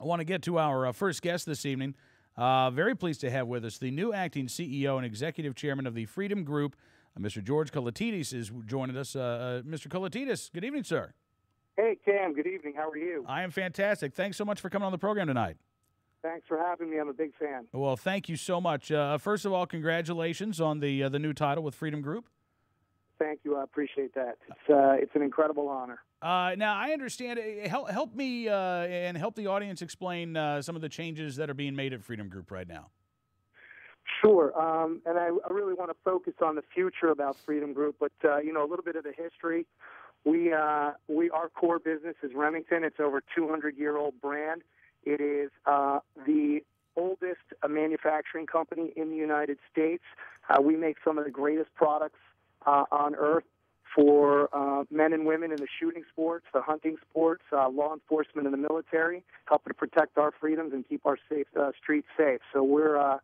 I want to get to our first guest this evening. Very pleased to have with us the new acting CEO and executive chairman of the Freedom Group, Mr. George Kollitides, is joining us. Mr. Kollitides, good evening, sir. Hey, Cam. Good evening. How are you? I am fantastic. Thanks so much for coming on the program tonight. Thanks for having me. I'm a big fan. Well, thank you so much. First of all, congratulations on the new title with Freedom Group. Thank you. I appreciate that. It's an incredible honor. Now, I understand. Help me and help the audience explain some of the changes that are being made at Freedom Group right now. Sure. And I really want to focus on the future about Freedom Group, but, a little bit of the history. Our core business is Remington. It's over a 200-year-old brand. It is the oldest manufacturing company in the United States. We make some of the greatest products on earth for men and women in the shooting sports, the hunting sports, law enforcement, and the military, helping to protect our freedoms and keep our streets safe. So we're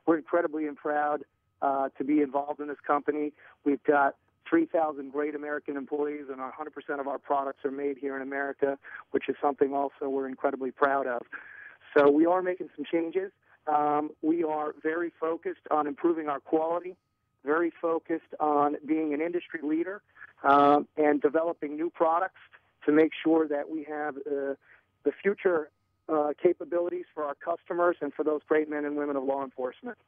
incredibly proud to be involved in this company. We've got 3,000 great American employees, and 100% of our products are made here in America, which is something also we're incredibly proud of. So we are making some changes. We are very focused on improving our quality, very focused on being an industry leader and developing new products to make sure that we have the future capabilities for our customers and for those great men and women of law enforcement.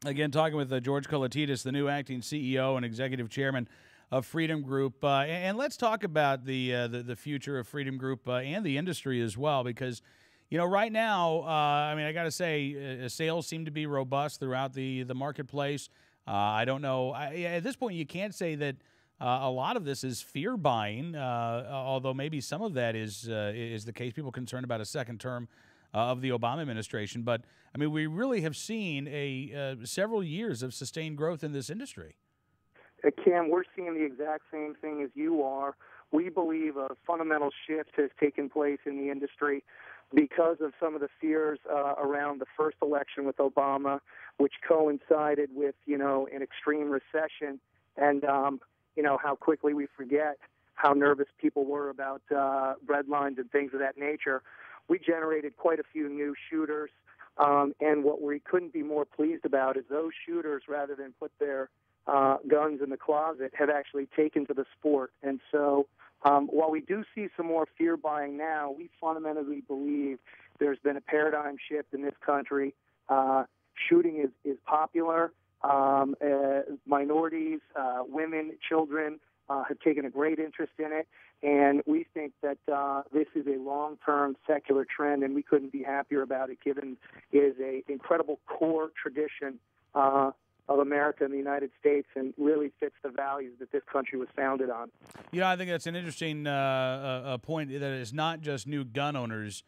Again, talking with George Kollitides, the new acting CEO and executive chairman of Freedom Group. And let's talk about the future of Freedom Group and the industry as well, because right now, I got to say, sales seem to be robust throughout the marketplace. I don't know. At this point, you can't say that a lot of this is fear buying, although maybe some of that is the case. People concerned about a second term of the Obama administration. But, we really have seen several years of sustained growth in this industry. Cam, we're seeing the exact same thing as you are. We believe a fundamental shift has taken place in the industry because of some of the fears around the first election with Obama, which coincided with, an extreme recession, and, how quickly we forget how nervous people were about red lines and things of that nature. We generated quite a few new shooters, and what we couldn't be more pleased about is those shooters, rather than put their guns in the closet, have actually taken to the sport. And so while we do see some more fear buying now, we fundamentally believe there's been a paradigm shift in this country. Shooting is popular. Minorities, women, children have taken a great interest in it. And we think that this is a long-term secular trend, and we couldn't be happier about it, given it is an incredible core tradition of America and the United States, and really fits the values that this country was founded on. I think that's an interesting point, that it's not just new gun owners,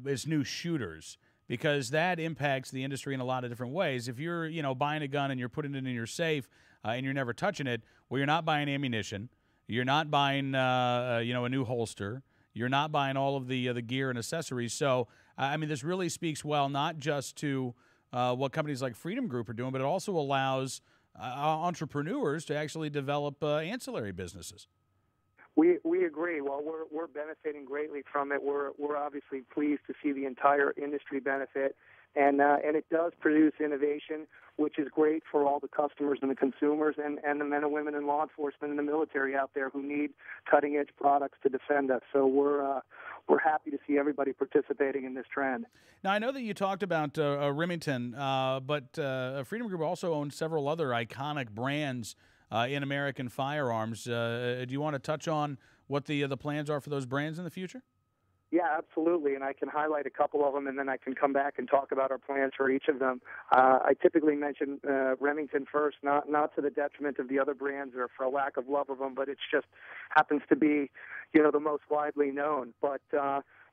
it's new shooters, because that impacts the industry in a lot of different ways. If you're, buying a gun and you're putting it in your safe and you're never touching it, well, you're not buying ammunition. You're not buying, a new holster. You're not buying all of the gear and accessories. So, this really speaks well not just to what companies like Freedom Group are doing, but it also allows entrepreneurs to actually develop ancillary businesses. We agree. Well, we're benefiting greatly from it. We're obviously pleased to see the entire industry benefit, and it does produce innovation, which is great for all the customers and the consumers and the men and women in law enforcement and the military out there who need cutting edge products to defend us. So we're happy to see everybody participating in this trend. Now, I know that you talked about Remington, but Freedom Group also owns several other iconic brands in American firearms. Do you want to touch on what the plans are for those brands in the future? Yeah, absolutely, and I can highlight a couple of them, and then I can come back and talk about our plans for each of them. I typically mention Remington first, not to the detriment of the other brands or for a lack of love of them, but it just happens to be, the most widely known. But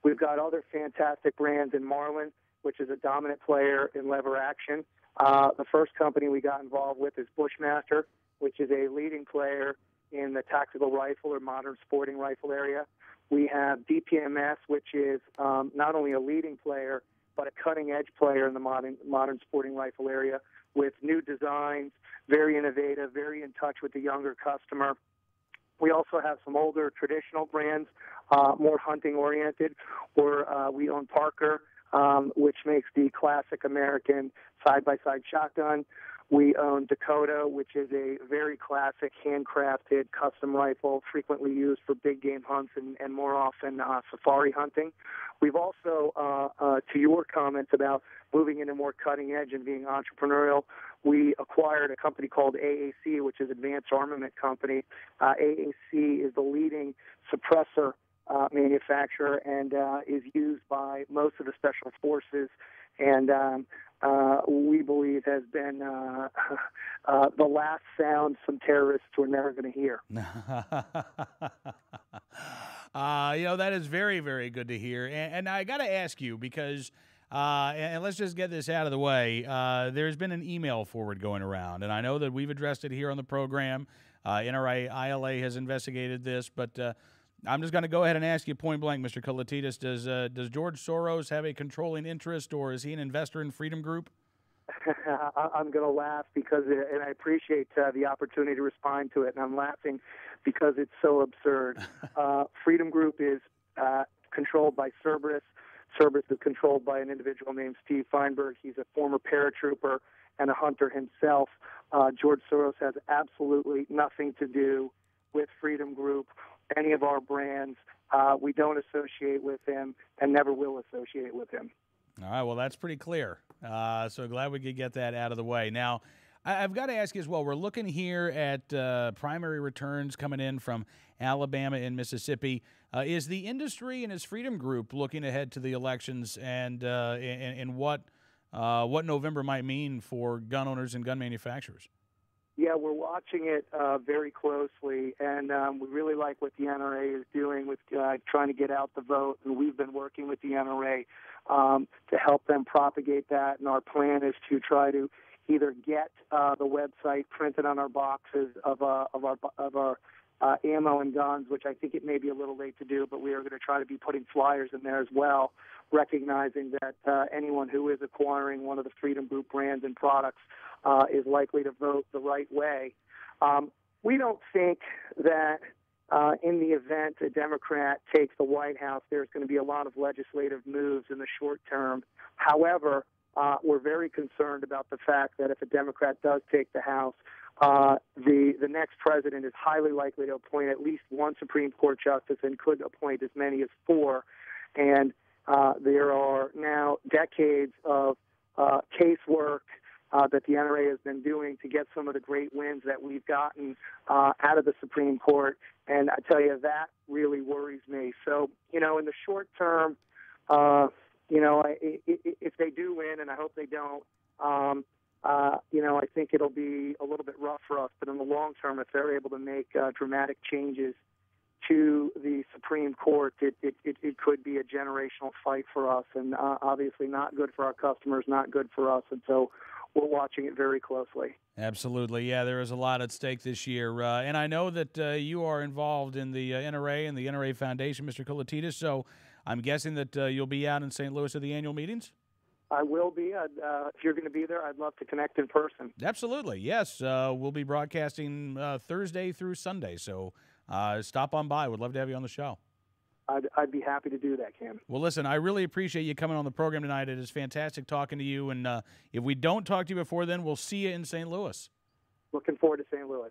we've got other fantastic brands in Marlin, which is a dominant player in lever action. The first company we got involved with is Bushmaster, which is a leading player in the tactical rifle or modern sporting rifle area. We have DPMS, which is not only a leading player, but a cutting-edge player in the modern sporting rifle area with new designs, very innovative, very in touch with the younger customer. We also have some older traditional brands, more hunting-oriented. We own Parker, which makes the classic American side-by-side shotgun. We own Dakota, which is a very classic handcrafted custom rifle, frequently used for big game hunts and more often safari hunting. We've also, to your comments about moving into more cutting edge and being entrepreneurial, we acquired a company called AAC, which is Advanced Armament Company. AAC is the leading suppressor manufacturer and is used by most of the special forces, and we believe has been the last sound some terrorists were never going to hear. That is very, very good to hear. And I got to ask you, because, and let's just get this out of the way, there's been an email forward going around, and I know that we've addressed it here on the program. NRA ILA has investigated this, but I'm just going to go ahead and ask you point blank, Mr. Kollitides, does George Soros have a controlling interest, or is he an investor in Freedom Group? I'm going to laugh because, and I appreciate the opportunity to respond to it, and I'm laughing because it's so absurd. Freedom Group is controlled by Cerberus. Cerberus is controlled by an individual named Steve Feinberg. He's a former paratrooper and a hunter himself. George Soros has absolutely nothing to do with Freedom Group, any of our brands. We don't associate with him and never will associate with him. All right, well, that's pretty clear. So glad we could get that out of the way. Now, I've got to ask you as well, we're looking here at primary returns coming in from Alabama and Mississippi. Is the industry and is Freedom Group looking ahead to the elections and what November might mean for gun owners and gun manufacturers? Yeah, we're watching it very closely, and we really like what the NRA is doing with trying to get out the vote, and we've been working with the NRA to help them propagate that, and our plan is to try to either get the website printed on our boxes of our ammo and guns, which I think it may be a little late to do, but we are going to try to be putting flyers in there as well, recognizing that anyone who is acquiring one of the Freedom Group brands and products is likely to vote the right way. We don't think that in the event a Democrat takes the White House, there's going to be a lot of legislative moves in the short term. However, we're very concerned about the fact that if a Democrat does take the House, the next president is highly likely to appoint at least one Supreme Court justice and could appoint as many as 4. And there are now decades of casework that the NRA has been doing to get some of the great wins that we've gotten out of the Supreme Court. And I tell you, that really worries me. So, in the short term, if they do win, and I hope they don't, I think it'll be a little bit rough for us. But in the long term, if they're able to make dramatic changes to the Supreme Court, it could be a generational fight for us, and obviously not good for our customers, not good for us. And so we're watching it very closely. Absolutely. Yeah, there is a lot at stake this year. And I know that you are involved in the NRA and the NRA Foundation, Mr. Kollitides, so I'm guessing that you'll be out in St. Louis at the annual meetings? I will be. If you're going to be there, I'd love to connect in person. Absolutely. Yes. We'll be broadcasting Thursday through Sunday, so stop on by. Would love to have you on the show. I'd be happy to do that, Cam. Well, listen, I really appreciate you coming on the program tonight. It is fantastic talking to you, and if we don't talk to you before then, we'll see you in St. Louis. Looking forward to St. Louis.